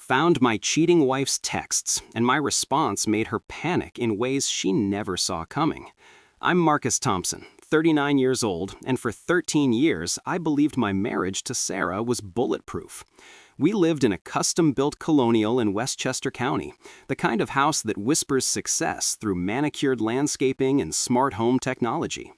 found my cheating wife's texts, and my response made her panic in ways she never saw coming. I'm Marcus Thompson, 39 years old, and for 13 years I believed my marriage to Sarah was bulletproof. We lived in a custom-built colonial in Westchester County, the kind of house that whispers success through manicured landscaping and smart home technology.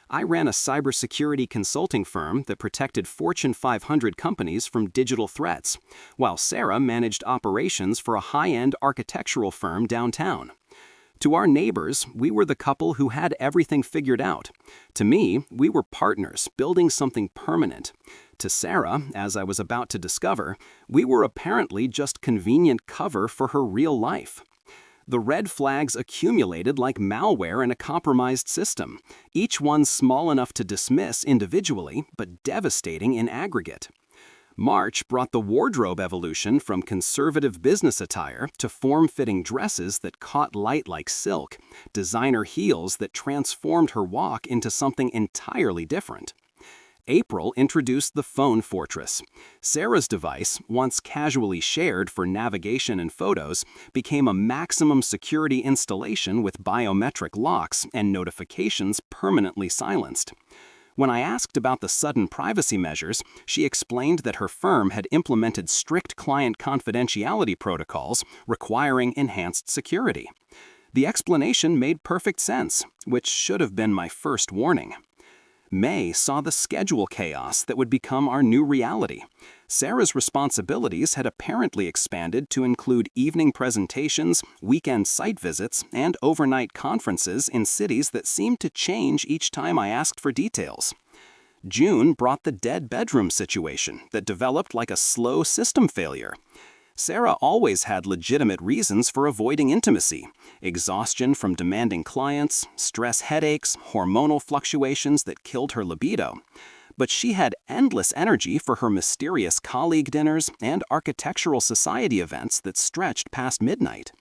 I ran a cybersecurity consulting firm that protected Fortune 500 companies from digital threats, while Sarah managed operations for a high-end architectural firm downtown. To our neighbors, we were the couple who had everything figured out. To me, we were partners building something permanent. To Sarah, as I was about to discover, we were apparently just convenient cover for her real life. The red flags accumulated like malware in a compromised system, each one small enough to dismiss individually, but devastating in aggregate. March brought the wardrobe evolution from conservative business attire to form-fitting dresses that caught light like silk, designer heels that transformed her walk into something entirely different. April introduced the Phone Fortress. Sarah's device, once casually shared for navigation and photos, became a maximum security installation with biometric locks and notifications permanently silenced. When I asked about the sudden privacy measures, she explained that her firm had implemented strict client confidentiality protocols requiring enhanced security. The explanation made perfect sense, which should have been my first warning. May saw the schedule chaos that would become our new reality. Sarah's responsibilities had apparently expanded to include evening presentations, weekend site visits, and overnight conferences in cities that seemed to change each time I asked for details. June brought the dead bedroom situation that developed like a slow system failure. Sarah always had legitimate reasons for avoiding intimacy: exhaustion from demanding clients, stress headaches, hormonal fluctuations that killed her libido. But she had endless energy for her mysterious colleague dinners and architectural society events that stretched past midnight.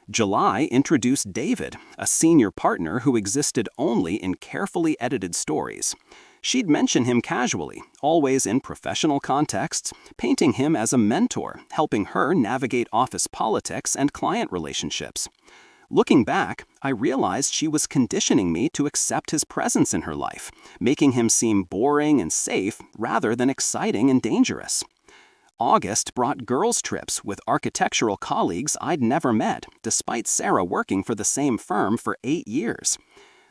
July introduced David, a senior partner who existed only in carefully edited stories. She'd mention him casually, always in professional contexts, painting him as a mentor, helping her navigate office politics and client relationships. Looking back, I realized she was conditioning me to accept his presence in her life, making him seem boring and safe rather than exciting and dangerous. August brought girls' trips with architectural colleagues I'd never met, despite Sarah working for the same firm for 8 years.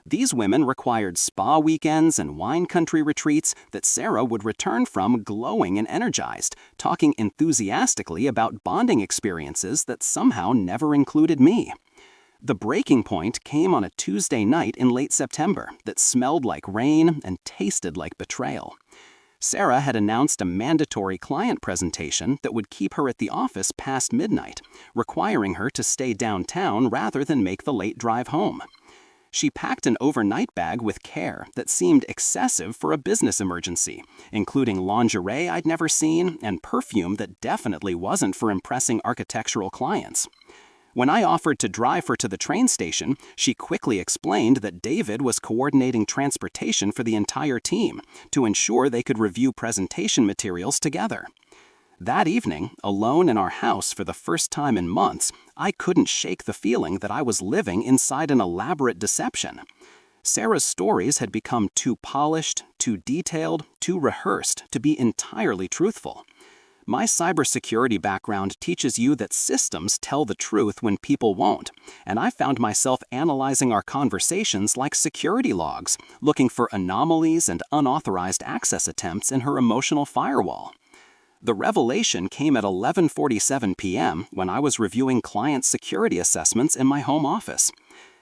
These women required spa weekends and wine country retreats that Sarah would return from glowing and energized, talking enthusiastically about bonding experiences that somehow never included me. The breaking point came on a Tuesday night in late September that smelled like rain and tasted like betrayal. Sarah had announced a mandatory client presentation that would keep her at the office past midnight, requiring her to stay downtown rather than make the late drive home. She packed an overnight bag with care that seemed excessive for a business emergency, including lingerie I'd never seen and perfume that definitely wasn't for impressing architectural clients. When I offered to drive her to the train station, she quickly explained that David was coordinating transportation for the entire team to ensure they could review presentation materials together. That evening, alone in our house for the first time in months, I couldn't shake the feeling that I was living inside an elaborate deception. Sarah's stories had become too polished, too detailed, too rehearsed to be entirely truthful. My cybersecurity background teaches you that systems tell the truth when people won't, and I found myself analyzing our conversations like security logs, looking for anomalies and unauthorized access attempts in her emotional firewall. The revelation came at 11:47 p.m. when I was reviewing client security assessments in my home office.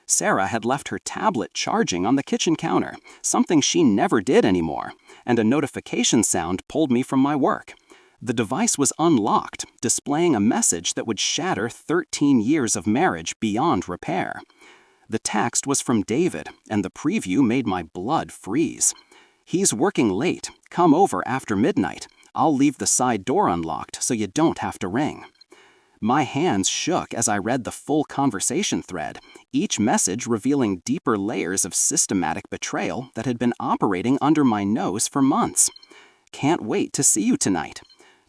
Sarah had left her tablet charging on the kitchen counter, something she never did anymore, and a notification sound pulled me from my work. The device was unlocked, displaying a message that would shatter 13 years of marriage beyond repair. The text was from David, and the preview made my blood freeze. "He's working late. Come over after midnight. I'll leave the side door unlocked so you don't have to ring." My hands shook as I read the full conversation thread, each message revealing deeper layers of systematic betrayal that had been operating under my nose for months. "Can't wait to see you tonight.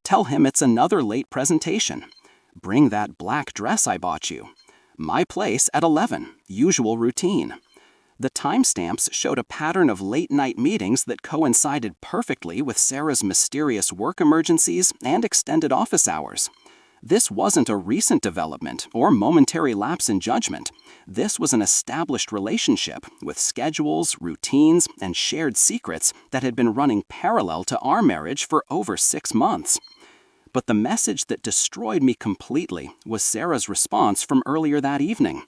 Tell him it's another late presentation. Bring that black dress I bought you. My place at 11, usual routine. The timestamps showed a pattern of late-night meetings that coincided perfectly with Sarah's mysterious work emergencies and extended office hours. This wasn't a recent development or momentary lapse in judgment. This was an established relationship with schedules, routines, and shared secrets that had been running parallel to our marriage for over 6 months. But the message that destroyed me completely was Sarah's response from earlier that evening.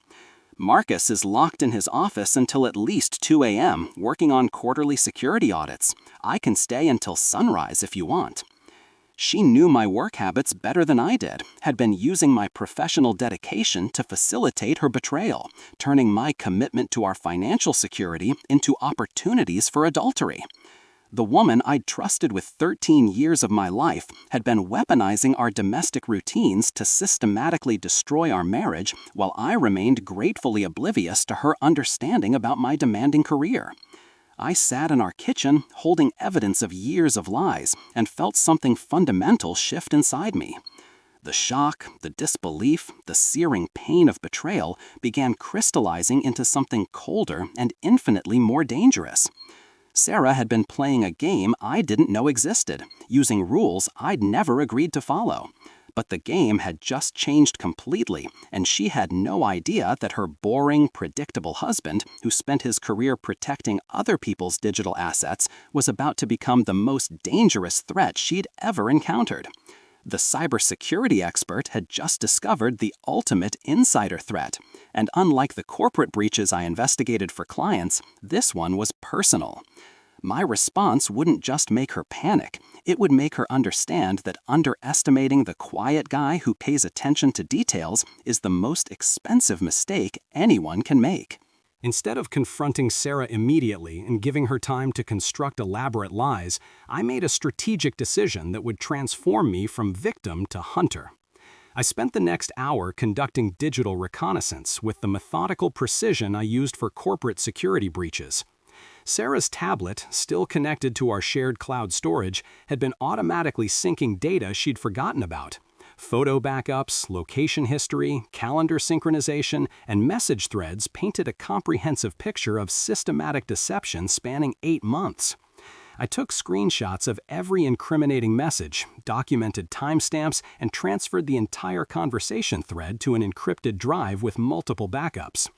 Marcus is locked in his office until at least 2 a.m. working on quarterly security audits. I can stay until sunrise if you want. She knew my work habits better than I did, had been using my professional dedication to facilitate her betrayal, turning my commitment to our financial security into opportunities for adultery. The woman I'd trusted with 13 years of my life had been weaponizing our domestic routines to systematically destroy our marriage while I remained gratefully oblivious to her understanding about my demanding career. I sat in our kitchen holding evidence of years of lies and felt something fundamental shift inside me. The shock, the disbelief, the searing pain of betrayal began crystallizing into something colder and infinitely more dangerous. Sarah had been playing a game I didn't know existed, using rules I'd never agreed to follow. But the game had just changed completely, and she had no idea that her boring, predictable husband, who spent his career protecting other people's digital assets, was about to become the most dangerous threat she'd ever encountered. The cybersecurity expert had just discovered the ultimate insider threat, and unlike the corporate breaches I investigated for clients, this one was personal. My response wouldn't just make her panic, it would make her understand that underestimating the quiet guy who pays attention to details is the most expensive mistake anyone can make. Instead of confronting Sarah immediately and giving her time to construct elaborate lies, I made a strategic decision that would transform me from victim to hunter. I spent the next hour conducting digital reconnaissance with the methodical precision I used for corporate security breaches. Sarah's tablet, still connected to our shared cloud storage, had been automatically syncing data she'd forgotten about. Photo backups, location history, calendar synchronization, and message threads painted a comprehensive picture of systematic deception spanning 8 months. I took screenshots of every incriminating message, documented timestamps, and transferred the entire conversation thread to an encrypted drive with multiple backups.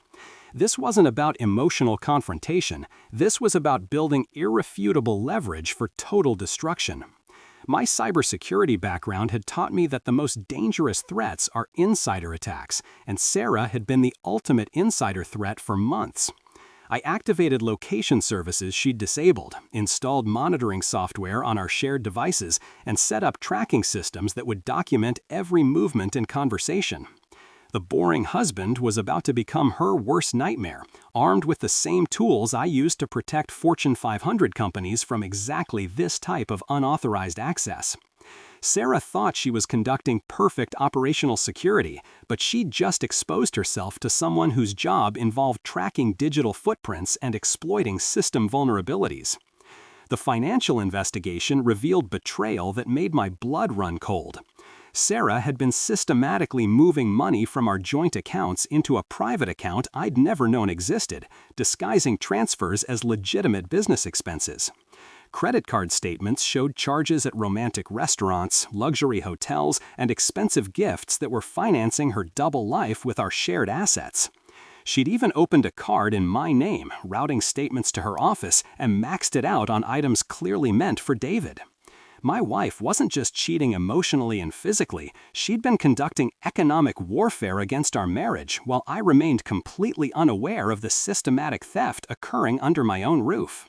This wasn't about emotional confrontation. This was about building irrefutable leverage for total destruction. My cybersecurity background had taught me that the most dangerous threats are insider attacks, and Sarah had been the ultimate insider threat for months. I activated location services she'd disabled, installed monitoring software on our shared devices, and set up tracking systems that would document every movement and conversation. The boring husband was about to become her worst nightmare, armed with the same tools I used to protect Fortune 500 companies from exactly this type of unauthorized access. Sarah thought she was conducting perfect operational security, but she'd just exposed herself to someone whose job involved tracking digital footprints and exploiting system vulnerabilities. The financial investigation revealed betrayal that made my blood run cold. Sarah had been systematically moving money from our joint accounts into a private account I'd never known existed, disguising transfers as legitimate business expenses. Credit card statements showed charges at romantic restaurants, luxury hotels, and expensive gifts that were financing her double life with our shared assets. She'd even opened a card in my name, routing statements to her office, and maxed it out on items clearly meant for David. My wife wasn't just cheating emotionally and physically, she'd been conducting economic warfare against our marriage while I remained completely unaware of the systematic theft occurring under my own roof.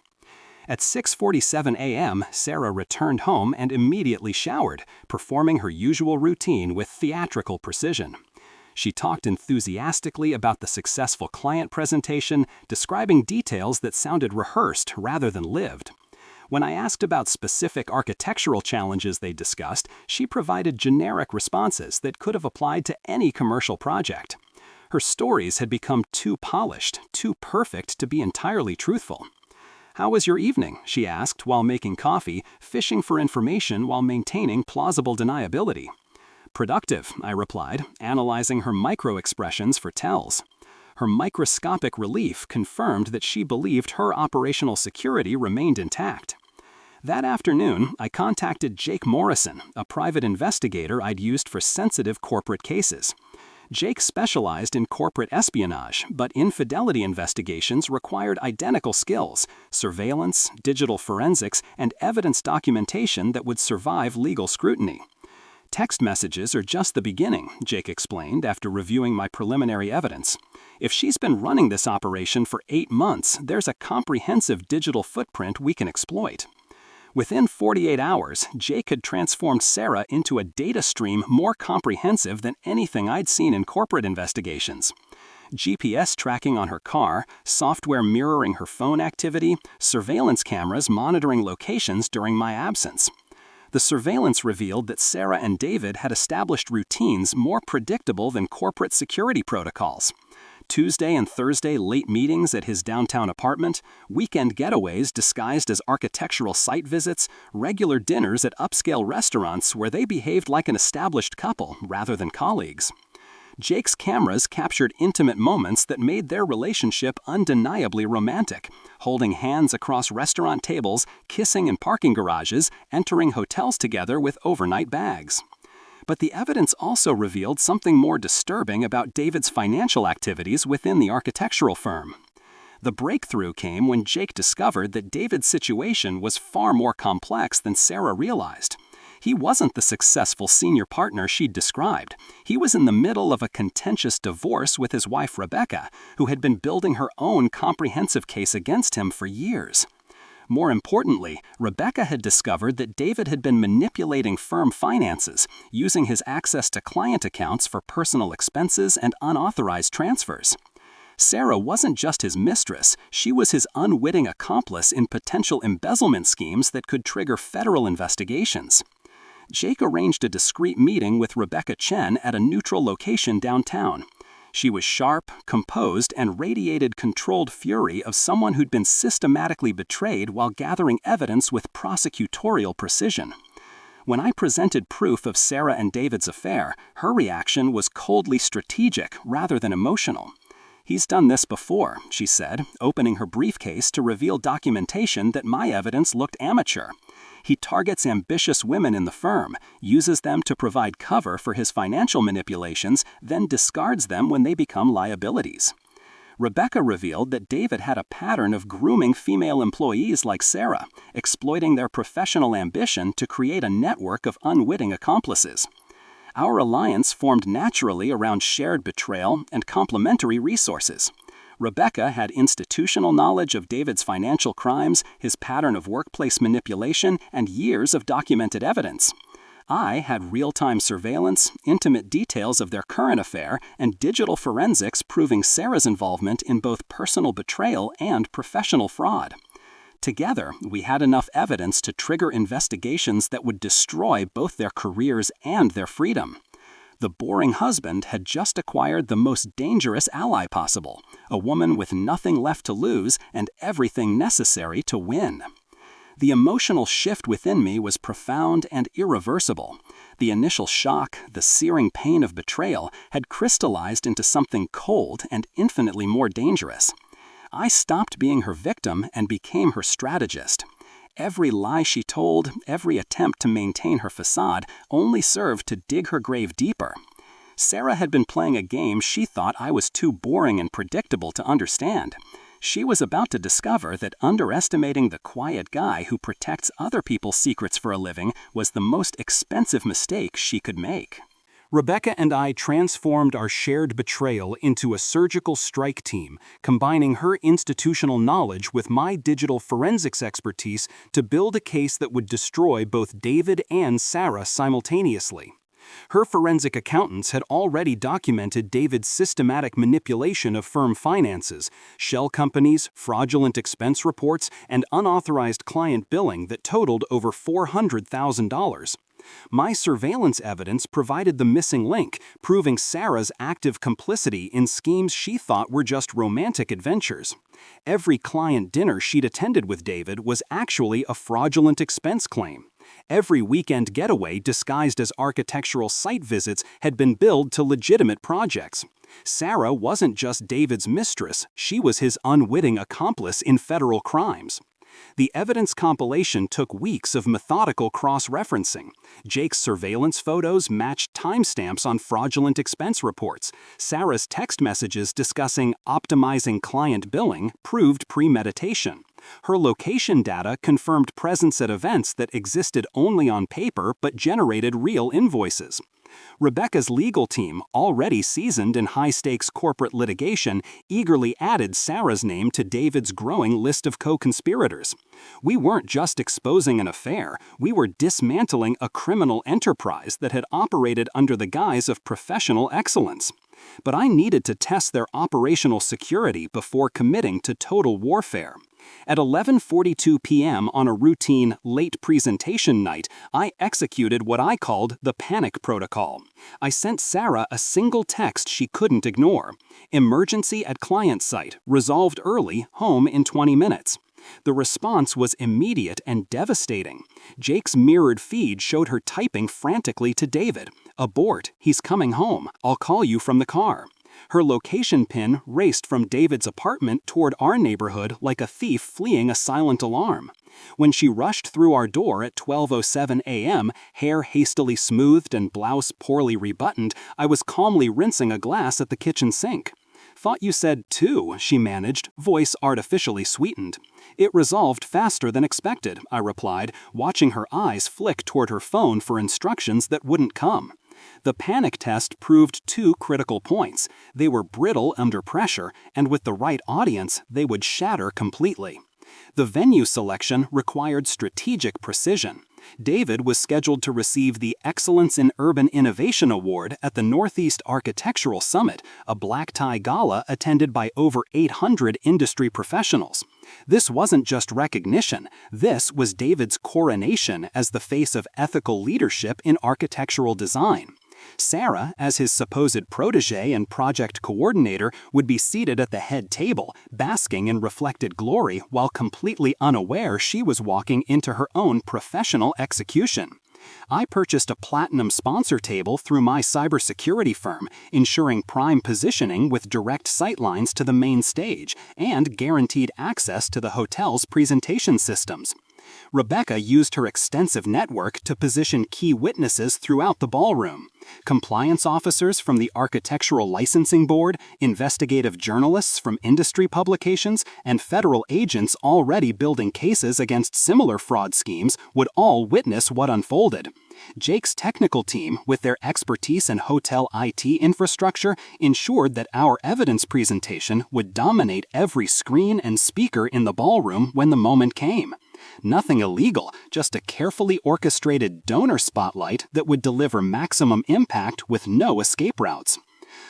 At 6:47 a.m., Sarah returned home and immediately showered, performing her usual routine with theatrical precision. She talked enthusiastically about the successful client presentation, describing details that sounded rehearsed rather than lived. When I asked about specific architectural challenges they discussed, she provided generic responses that could have applied to any commercial project. Her stories had become too polished, too perfect to be entirely truthful. "How was your evening?" she asked while making coffee, fishing for information while maintaining plausible deniability. Productive, I replied, analyzing her micro-expressions for tells. Her microscopic relief confirmed that she believed her operational security remained intact. That afternoon, I contacted Jake Morrison, a private investigator I'd used for sensitive corporate cases. Jake specialized in corporate espionage, but infidelity investigations required identical skills: surveillance, digital forensics, and evidence documentation that would survive legal scrutiny. Text messages are just the beginning, Jake explained after reviewing my preliminary evidence. If she's been running this operation for 8 months, there's a comprehensive digital footprint we can exploit. Within 48 hours, Jake had transformed Sarah into a data stream more comprehensive than anything I'd seen in corporate investigations. GPS tracking on her car, software mirroring her phone activity, surveillance cameras monitoring locations during my absence. The surveillance revealed that Sarah and David had established routines more predictable than corporate security protocols. Tuesday and Thursday late meetings at his downtown apartment, weekend getaways disguised as architectural site visits, regular dinners at upscale restaurants where they behaved like an established couple rather than colleagues. Jake's cameras captured intimate moments that made their relationship undeniably romantic, holding hands across restaurant tables, kissing in parking garages, entering hotels together with overnight bags. But the evidence also revealed something more disturbing about David's financial activities within the architectural firm. The breakthrough came when Jake discovered that David's situation was far more complex than Sarah realized. He wasn't the successful senior partner she'd described. He was in the middle of a contentious divorce with his wife Rebecca, who had been building her own comprehensive case against him for years. More importantly, Rebecca had discovered that David had been manipulating firm finances, using his access to client accounts for personal expenses and unauthorized transfers. Sarah wasn't just his mistress, she was his unwitting accomplice in potential embezzlement schemes that could trigger federal investigations. Jake arranged a discreet meeting with Rebecca Chen at a neutral location downtown. She was sharp, composed, and radiated controlled fury of someone who'd been systematically betrayed while gathering evidence with prosecutorial precision. When I presented proof of Sarah and David's affair, her reaction was coldly strategic rather than emotional. "He's done this before," she said, opening her briefcase to reveal documentation that my evidence looked amateur. "He targets ambitious women in the firm, uses them to provide cover for his financial manipulations, then discards them when they become liabilities." Rebecca revealed that David had a pattern of grooming female employees like Sarah, exploiting their professional ambition to create a network of unwitting accomplices. Our alliance formed naturally around shared betrayal and complementary resources. Rebecca had institutional knowledge of David's financial crimes, his pattern of workplace manipulation, and years of documented evidence. I had real-time surveillance, intimate details of their current affair, and digital forensics proving Sarah's involvement in both personal betrayal and professional fraud. Together, we had enough evidence to trigger investigations that would destroy both their careers and their freedom. The boring husband had just acquired the most dangerous ally possible, a woman with nothing left to lose and everything necessary to win. The emotional shift within me was profound and irreversible. The initial shock, the searing pain of betrayal, had crystallized into something cold and infinitely more dangerous. I stopped being her victim and became her strategist. Every lie she told, every attempt to maintain her facade, only served to dig her grave deeper. Sarah had been playing a game she thought I was too boring and predictable to understand. She was about to discover that underestimating the quiet guy who protects other people's secrets for a living was the most expensive mistake she could make. Rebecca and I transformed our shared betrayal into a surgical strike team, combining her institutional knowledge with my digital forensics expertise to build a case that would destroy both David and Sarah simultaneously. Her forensic accountants had already documented David's systematic manipulation of firm finances, shell companies, fraudulent expense reports, and unauthorized client billing that totaled over $400,000. My surveillance evidence provided the missing link, proving Sarah's active complicity in schemes she thought were just romantic adventures. Every client dinner she'd attended with David was actually a fraudulent expense claim. Every weekend getaway disguised as architectural site visits had been billed to legitimate projects. Sarah wasn't just David's mistress, she was his unwitting accomplice in federal crimes. The evidence compilation took weeks of methodical cross-referencing. Jake's surveillance photos matched timestamps on fraudulent expense reports. Sarah's text messages discussing optimizing client billing proved premeditation. Her location data confirmed presence at events that existed only on paper but generated real invoices. Rebecca's legal team, already seasoned in high-stakes corporate litigation, eagerly added Sarah's name to David's growing list of co-conspirators. We weren't just exposing an affair, we were dismantling a criminal enterprise that had operated under the guise of professional excellence. But I needed to test their operational security before committing to total warfare. At 11:42 p.m. on a routine late presentation night, I executed what I called the panic protocol. I sent Sarah a single text she couldn't ignore. Emergency at client site, resolved early, home in 20 minutes. The response was immediate and devastating. Jake's mirrored feed showed her typing frantically to David. "Abort, he's coming home. I'll call you from the car." Her location pin raced from David's apartment toward our neighborhood like a thief fleeing a silent alarm. When she rushed through our door at 12:07 a.m., hair hastily smoothed and blouse poorly rebuttoned, I was calmly rinsing a glass at the kitchen sink. "Thought you said 2, she managed, voice artificially sweetened. "It resolved faster than expected," I replied, watching her eyes flick toward her phone for instructions that wouldn't come. The panic test proved 2 critical points. They were brittle under pressure, and with the right audience, they would shatter completely. The venue selection required strategic precision. David was scheduled to receive the Excellence in Urban Innovation Award at the Northeast Architectural Summit, a black-tie gala attended by over 800 industry professionals. This wasn't just recognition, this was David's coronation as the face of ethical leadership in architectural design. Sarah, as his supposed protégé and project coordinator, would be seated at the head table, basking in reflected glory while completely unaware she was walking into her own professional execution. I purchased a platinum sponsor table through my cybersecurity firm, ensuring prime positioning with direct sightlines to the main stage and guaranteed access to the hotel's presentation systems. Rebecca used her extensive network to position key witnesses throughout the ballroom. Compliance officers from the Architectural Licensing Board, investigative journalists from industry publications, and federal agents already building cases against similar fraud schemes would all witness what unfolded. Jake's technical team, with their expertise in hotel IT infrastructure, ensured that our evidence presentation would dominate every screen and speaker in the ballroom when the moment came. Nothing illegal, just a carefully orchestrated donor spotlight that would deliver maximum impact with no escape routes.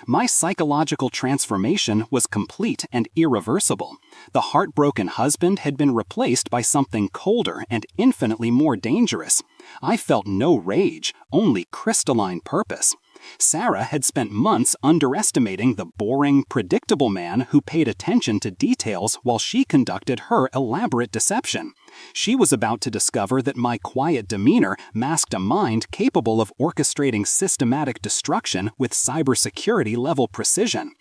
My psychological transformation was complete and irreversible. The heartbroken husband had been replaced by something colder and infinitely more dangerous. I felt no rage, only crystalline purpose. Sarah had spent months underestimating the boring, predictable man who paid attention to details while she conducted her elaborate deception. She was about to discover that my quiet demeanor masked a mind capable of orchestrating systematic destruction with cybersecurity-level precision.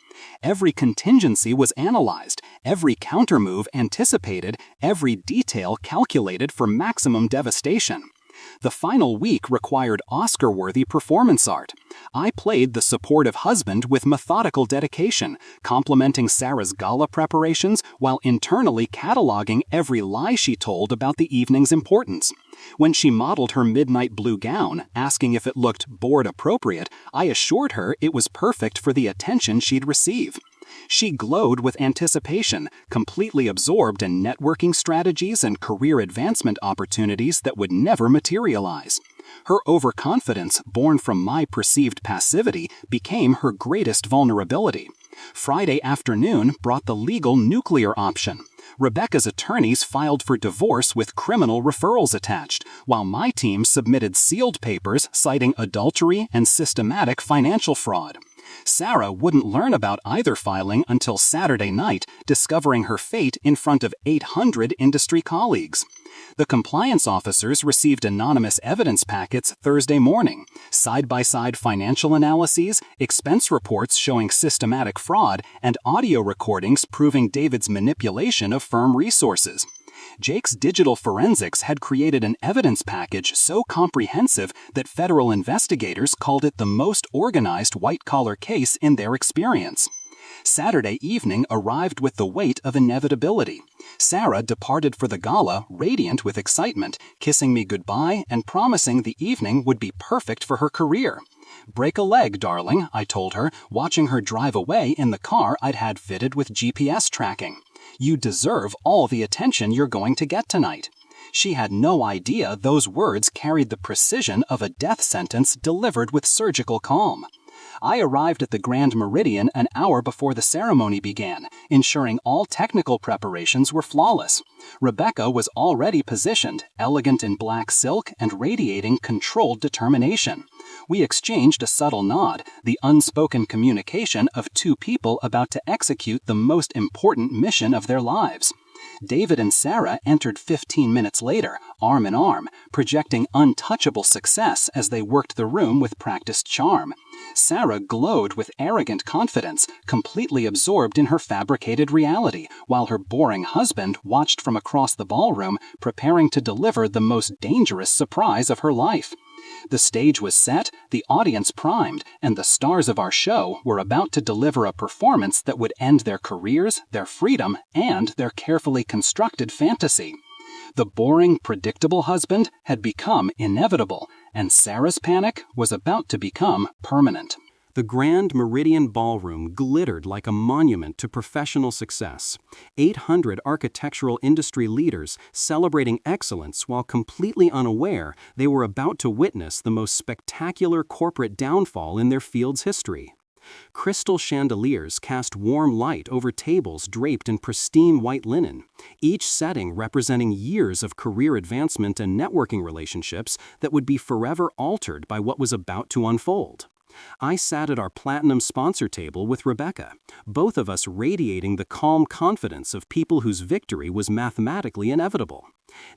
Every contingency was analyzed, every countermove anticipated, every detail calculated for maximum devastation. The final week required Oscar-worthy performance art. I played the supportive husband with methodical dedication, complementing Sarah's gala preparations while internally cataloging every lie she told about the evening's importance. When she modeled her midnight blue gown, asking if it looked board-appropriate, I assured her it was perfect for the attention she'd receive. She glowed with anticipation, completely absorbed in networking strategies and career advancement opportunities that would never materialize. Her overconfidence, born from my perceived passivity, became her greatest vulnerability. Friday afternoon brought the legal nuclear option. Rebecca's attorneys filed for divorce with criminal referrals attached, while my team submitted sealed papers citing adultery and systematic financial fraud. Sarah wouldn't learn about either filing until Saturday night, discovering her fate in front of 800 industry colleagues. The compliance officers received anonymous evidence packets Thursday morning, side-by-side financial analyses, expense reports showing systematic fraud, and audio recordings proving David's manipulation of firm resources. Jake's digital forensics had created an evidence package so comprehensive that federal investigators called it the most organized white-collar case in their experience. Saturday evening arrived with the weight of inevitability. Sarah departed for the gala radiant with excitement, kissing me goodbye and promising the evening would be perfect for her career. "Break a leg, darling," I told her, watching her drive away in the car I'd had fitted with GPS tracking. "You deserve all the attention you're going to get tonight." She had no idea those words carried the precision of a death sentence delivered with surgical calm. I arrived at the Grand Meridian an hour before the ceremony began, ensuring all technical preparations were flawless. Rebecca was already positioned, elegant in black silk and radiating controlled determination. We exchanged a subtle nod, the unspoken communication of two people about to execute the most important mission of their lives. David and Sarah entered 15 minutes later, arm in arm, projecting untouchable success as they worked the room with practiced charm. Sarah glowed with arrogant confidence, completely absorbed in her fabricated reality, while her boring husband watched from across the ballroom, preparing to deliver the most dangerous surprise of her life. The stage was set, the audience primed, and the stars of our show were about to deliver a performance that would end their careers, their freedom, and their carefully constructed fantasy. The boring, predictable husband had become inevitable, and Sarah's panic was about to become permanent. The Grand Meridian Ballroom glittered like a monument to professional success. 800 architectural industry leaders celebrating excellence while completely unaware they were about to witness the most spectacular corporate downfall in their field's history. Crystal chandeliers cast warm light over tables draped in pristine white linen, each setting representing years of career advancement and networking relationships that would be forever altered by what was about to unfold. I sat at our platinum sponsor table with Rebecca, both of us radiating the calm confidence of people whose victory was mathematically inevitable.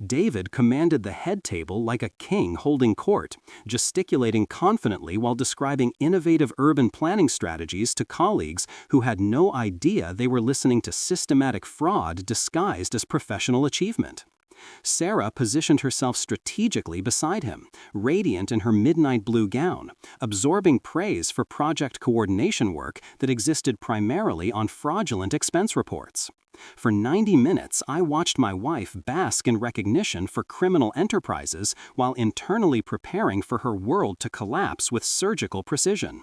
David commanded the head table like a king holding court, gesticulating confidently while describing innovative urban planning strategies to colleagues who had no idea they were listening to systematic fraud disguised as professional achievement. Sarah positioned herself strategically beside him, radiant in her midnight blue gown, absorbing praise for project coordination work that existed primarily on fraudulent expense reports. For 90 minutes, I watched my wife bask in recognition for criminal enterprises while internally preparing for her world to collapse with surgical precision.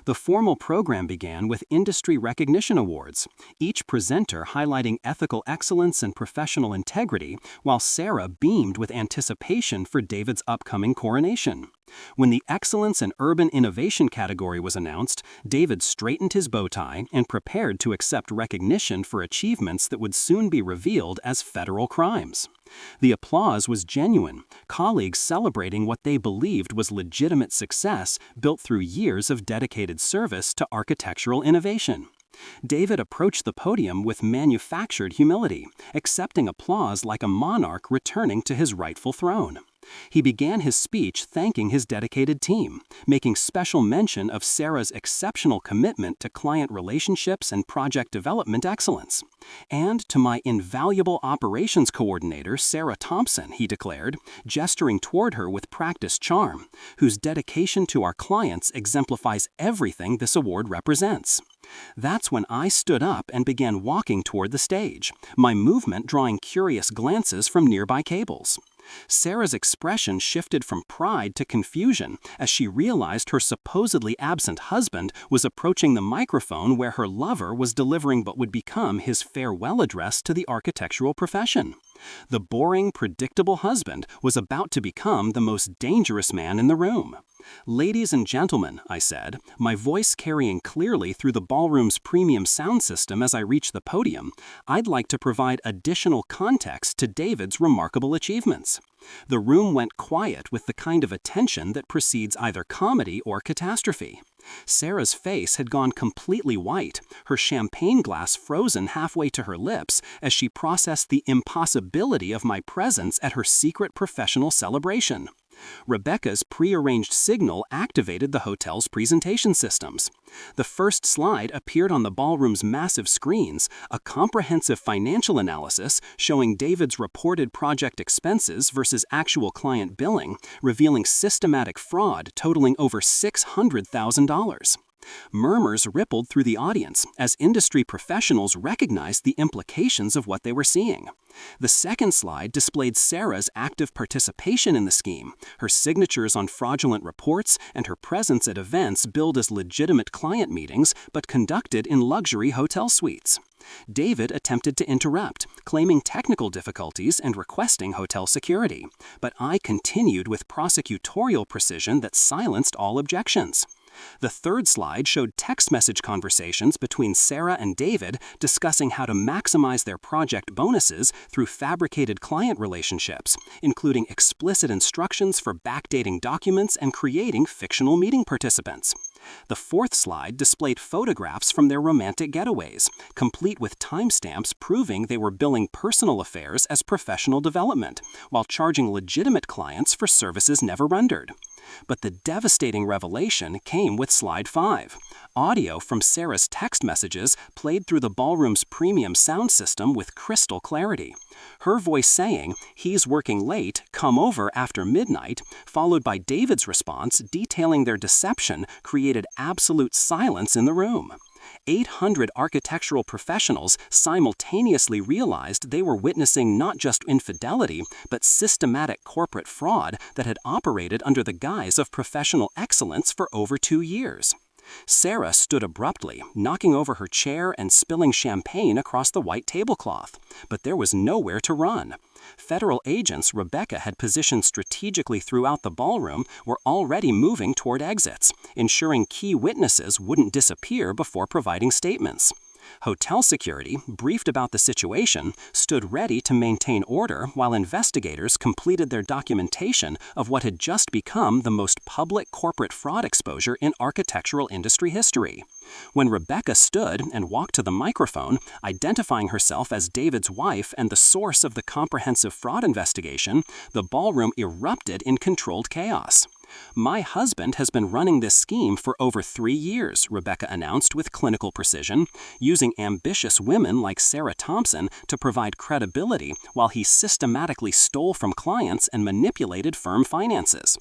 The formal program began with industry recognition awards, each presenter highlighting ethical excellence and professional integrity, while Sarah beamed with anticipation for David's upcoming coronation. When the Excellence in Urban Innovation category was announced, David straightened his bow tie and prepared to accept recognition for achievements that would soon be revealed as federal crimes. The applause was genuine, colleagues celebrating what they believed was legitimate success built through years of dedicated service to architectural innovation. David approached the podium with manufactured humility, accepting applause like a monarch returning to his rightful throne. He began his speech thanking his dedicated team, making special mention of Sarah's exceptional commitment to client relationships and project development excellence. "And to my invaluable operations coordinator, Sarah Thompson," he declared, gesturing toward her with practiced charm, "whose dedication to our clients exemplifies everything this award represents." That's when I stood up and began walking toward the stage, my movement drawing curious glances from nearby cables. Sarah's expression shifted from pride to confusion as she realized her supposedly absent husband was approaching the microphone where her lover was delivering what would become his farewell address to the architectural profession. The boring, predictable husband was about to become the most dangerous man in the room. "Ladies and gentlemen," I said, my voice carrying clearly through the ballroom's premium sound system as I reached the podium, "I'd like to provide additional context to David's remarkable achievements." The room went quiet with the kind of attention that precedes either comedy or catastrophe. Sarah's face had gone completely white, her champagne glass frozen halfway to her lips as she processed the impossibility of my presence at her secret professional celebration. Rebecca's prearranged signal activated the hotel's presentation systems. The first slide appeared on the ballroom's massive screens, a comprehensive financial analysis showing David's reported project expenses versus actual client billing, revealing systematic fraud totaling over $600,000. Murmurs rippled through the audience as industry professionals recognized the implications of what they were seeing. The second slide displayed Sarah's active participation in the scheme, her signatures on fraudulent reports, and her presence at events billed as legitimate client meetings but conducted in luxury hotel suites. David attempted to interrupt, claiming technical difficulties and requesting hotel security, but I continued with prosecutorial precision that silenced all objections. The third slide showed text message conversations between Sarah and David discussing how to maximize their project bonuses through fabricated client relationships, including explicit instructions for backdating documents and creating fictional meeting participants. The fourth slide displayed photographs from their romantic getaways, complete with timestamps proving they were billing personal affairs as professional development, while charging legitimate clients for services never rendered. But the devastating revelation came with slide 5. Audio from Sarah's text messages played through the ballroom's premium sound system with crystal clarity. Her voice saying, "He's working late, come over after midnight," followed by David's response detailing their deception, created absolute silence in the room. 800 architectural professionals simultaneously realized they were witnessing not just infidelity, but systematic corporate fraud that had operated under the guise of professional excellence for over 2 years. Sarah stood abruptly, knocking over her chair and spilling champagne across the white tablecloth. But there was nowhere to run. Federal agents Rebecca had positioned strategically throughout the ballroom were already moving toward exits, ensuring key witnesses wouldn't disappear before providing statements. Hotel security, briefed about the situation, stood ready to maintain order while investigators completed their documentation of what had just become the most public corporate fraud exposure in architectural industry history. When Rebecca stood and walked to the microphone, identifying herself as David's wife and the source of the comprehensive fraud investigation, the ballroom erupted in controlled chaos. "My husband has been running this scheme for over 3 years," Rebecca announced with clinical precision, using ambitious women like Sarah Thompson to provide credibility while he systematically stole from clients and manipulated firm finances.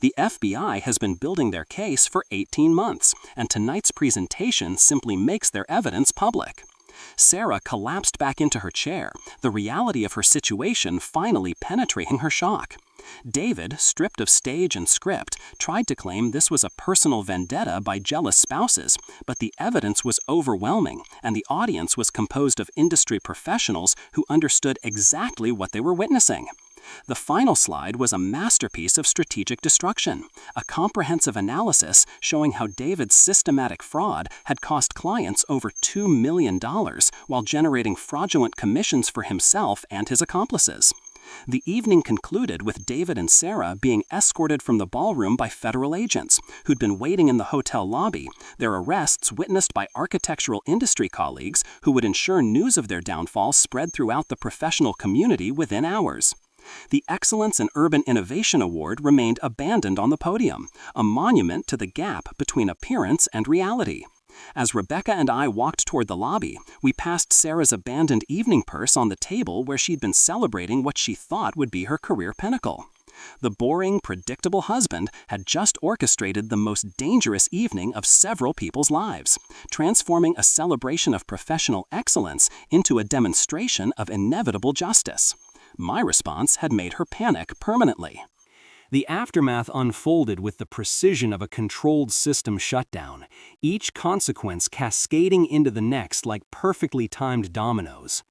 "The FBI has been building their case for 18 months, and tonight's presentation simply makes their evidence public." Sarah collapsed back into her chair, the reality of her situation finally penetrating her shock. David, stripped of stage and script, tried to claim this was a personal vendetta by jealous spouses, but the evidence was overwhelming, and the audience was composed of industry professionals who understood exactly what they were witnessing. The final slide was a masterpiece of strategic destruction, a comprehensive analysis showing how David's systematic fraud had cost clients over $2 million while generating fraudulent commissions for himself and his accomplices. The evening concluded with David and Sarah being escorted from the ballroom by federal agents, who'd been waiting in the hotel lobby, their arrests witnessed by architectural industry colleagues who would ensure news of their downfall spread throughout the professional community within hours. The Excellence in Urban Innovation Award remained abandoned on the podium, a monument to the gap between appearance and reality. As Rebecca and I walked toward the lobby, we passed Sarah's abandoned evening purse on the table where she'd been celebrating what she thought would be her career pinnacle. The boring, predictable husband had just orchestrated the most dangerous evening of several people's lives, transforming a celebration of professional excellence into a demonstration of inevitable justice. My response had made her panic permanently. The aftermath unfolded with the precision of a controlled system shutdown, each consequence cascading into the next like perfectly timed dominoes.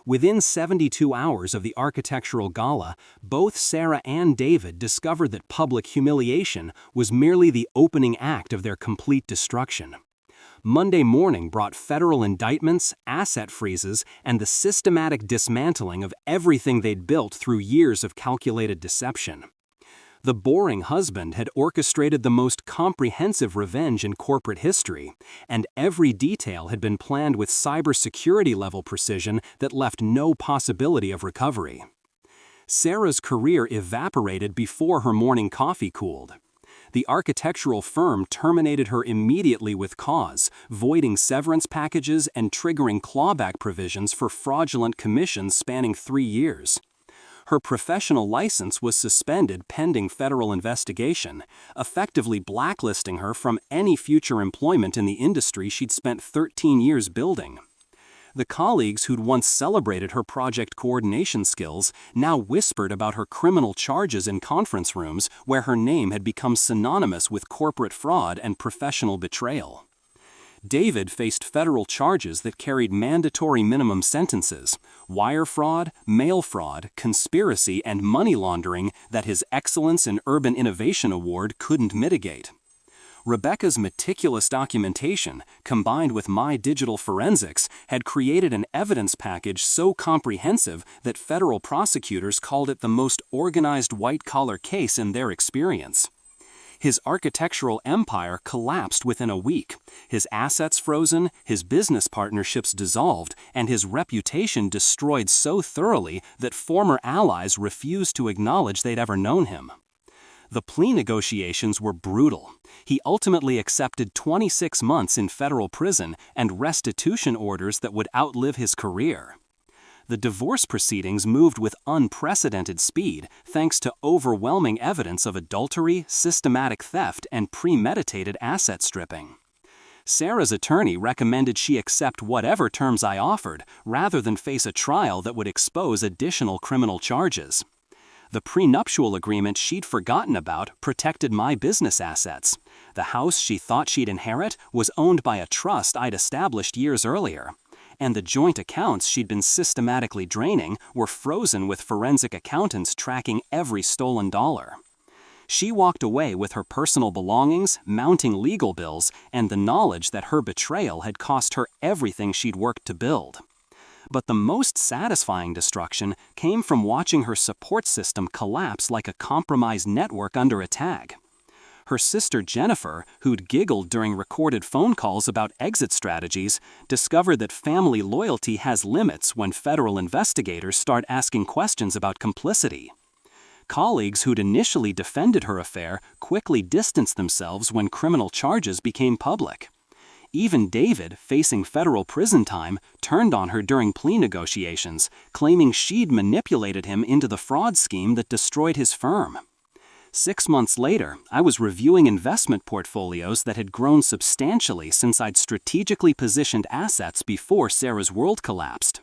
Within 72 hours of the architectural gala, both Sarah and David discovered that public humiliation was merely the opening act of their complete destruction. Monday morning brought federal indictments, asset freezes, and the systematic dismantling of everything they'd built through years of calculated deception. The boring husband had orchestrated the most comprehensive revenge in corporate history, and every detail had been planned with cybersecurity-level precision that left no possibility of recovery. Sarah's career evaporated before her morning coffee cooled. The architectural firm terminated her immediately with cause, voiding severance packages and triggering clawback provisions for fraudulent commissions spanning 3 years. Her professional license was suspended pending federal investigation, effectively blacklisting her from any future employment in the industry she'd spent 13 years building. The colleagues who'd once celebrated her project coordination skills now whispered about her criminal charges in conference rooms where her name had become synonymous with corporate fraud and professional betrayal. David faced federal charges that carried mandatory minimum sentences: wire fraud, mail fraud, conspiracy, and money laundering that his Excellence in Urban Innovation Award couldn't mitigate. Rebecca's meticulous documentation, combined with my digital forensics, had created an evidence package so comprehensive that federal prosecutors called it the most organized white-collar case in their experience. His architectural empire collapsed within a week, his assets frozen, his business partnerships dissolved, and his reputation destroyed so thoroughly that former allies refused to acknowledge they'd ever known him. The plea negotiations were brutal. He ultimately accepted 26 months in federal prison and restitution orders that would outlive his career. The divorce proceedings moved with unprecedented speed thanks to overwhelming evidence of adultery, systematic theft, and premeditated asset stripping. Sarah's attorney recommended she accept whatever terms I offered rather than face a trial that would expose additional criminal charges. The prenuptial agreement she'd forgotten about protected my business assets. The house she thought she'd inherit was owned by a trust I'd established years earlier, and the joint accounts she'd been systematically draining were frozen with forensic accountants tracking every stolen dollar. She walked away with her personal belongings, mounting legal bills, and the knowledge that her betrayal had cost her everything she'd worked to build. But the most satisfying destruction came from watching her support system collapse like a compromised network under attack. Her sister Jennifer, who'd giggled during recorded phone calls about exit strategies, discovered that family loyalty has limits when federal investigators start asking questions about complicity. Colleagues who'd initially defended her affair quickly distanced themselves when criminal charges became public. Even David, facing federal prison time, turned on her during plea negotiations, claiming she'd manipulated him into the fraud scheme that destroyed his firm. 6 months later, I was reviewing investment portfolios that had grown substantially since I'd strategically positioned assets before Sarah's world collapsed.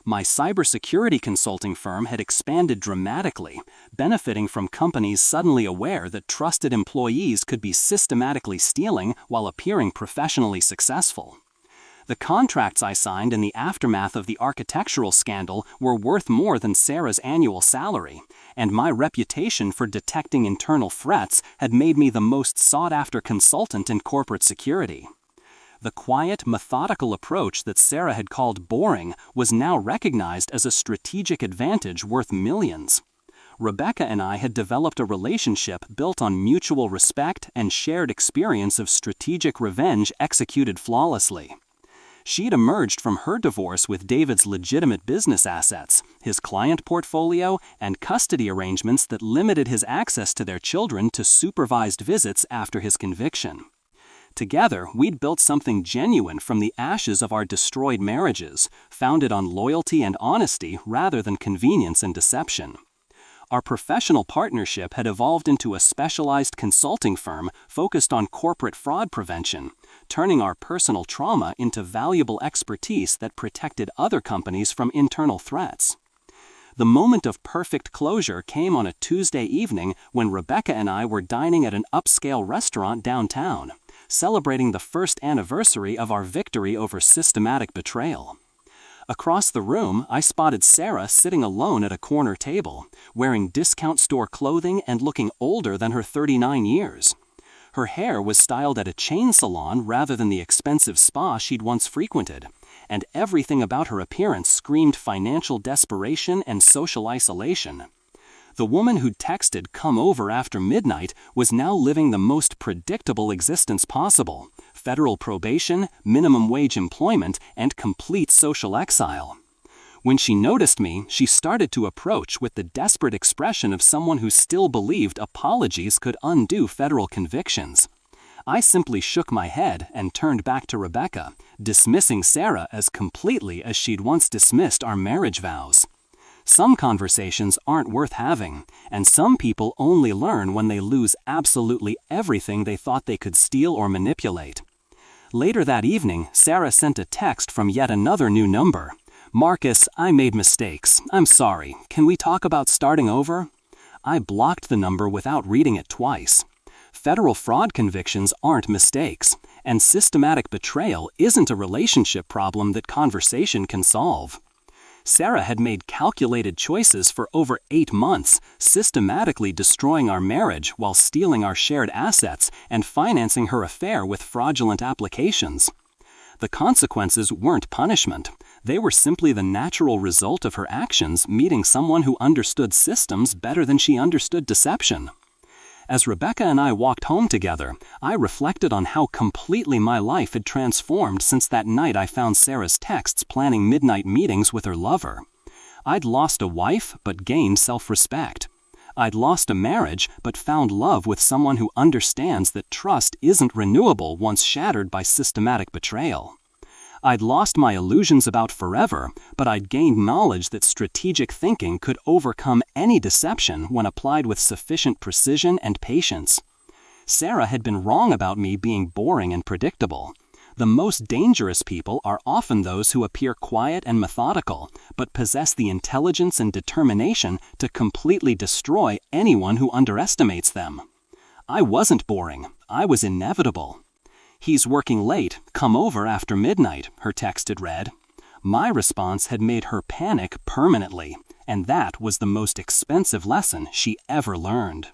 My cybersecurity consulting firm had expanded dramatically, benefiting from companies suddenly aware that trusted employees could be systematically stealing while appearing professionally successful. The contracts I signed in the aftermath of the architectural scandal were worth more than Sarah's annual salary, and my reputation for detecting internal threats had made me the most sought-after consultant in corporate security. The quiet, methodical approach that Sarah had called boring was now recognized as a strategic advantage worth millions. Rebecca and I had developed a relationship built on mutual respect and shared experience of strategic revenge executed flawlessly. She'd emerged from her divorce with David's legitimate business assets, his client portfolio, and custody arrangements that limited his access to their children to supervised visits after his conviction. Together, we'd built something genuine from the ashes of our destroyed marriages, founded on loyalty and honesty rather than convenience and deception. Our professional partnership had evolved into a specialized consulting firm focused on corporate fraud prevention, turning our personal trauma into valuable expertise that protected other companies from internal threats. The moment of perfect closure came on a Tuesday evening when Rebecca and I were dining at an upscale restaurant downtown, celebrating the first anniversary of our victory over systematic betrayal. Across the room, I spotted Sarah sitting alone at a corner table, wearing discount store clothing and looking older than her 39 years. Her hair was styled at a chain salon rather than the expensive spa she'd once frequented, and everything about her appearance screamed financial desperation and social isolation. The woman who'd texted "come over after midnight" was now living the most predictable existence possible: federal probation, minimum wage employment, and complete social exile. When she noticed me, she started to approach with the desperate expression of someone who still believed apologies could undo federal convictions. I simply shook my head and turned back to Rebecca, dismissing Sarah as completely as she'd once dismissed our marriage vows. Some conversations aren't worth having, and some people only learn when they lose absolutely everything they thought they could steal or manipulate. Later that evening, Sarah sent a text from yet another new number. "Marcus, I made mistakes. I'm sorry. Can we talk about starting over?" I blocked the number without reading it twice. Federal fraud convictions aren't mistakes, and systematic betrayal isn't a relationship problem that conversation can solve. Sarah had made calculated choices for over 8 months, systematically destroying our marriage while stealing our shared assets and financing her affair with fraudulent applications. The consequences weren't punishment. They were simply the natural result of her actions meeting someone who understood systems better than she understood deception. As Rebecca and I walked home together, I reflected on how completely my life had transformed since that night I found Sarah's texts planning midnight meetings with her lover. I'd lost a wife, but gained self-respect. I'd lost a marriage, but found love with someone who understands that trust isn't renewable once shattered by systematic betrayal. I'd lost my illusions about forever, but I'd gained knowledge that strategic thinking could overcome any deception when applied with sufficient precision and patience. Sarah had been wrong about me being boring and predictable. The most dangerous people are often those who appear quiet and methodical, but possess the intelligence and determination to completely destroy anyone who underestimates them. I wasn't boring. I was inevitable. "He's working late. Come over after midnight," her text had read. My response had made her panic permanently, and that was the most expensive lesson she ever learned.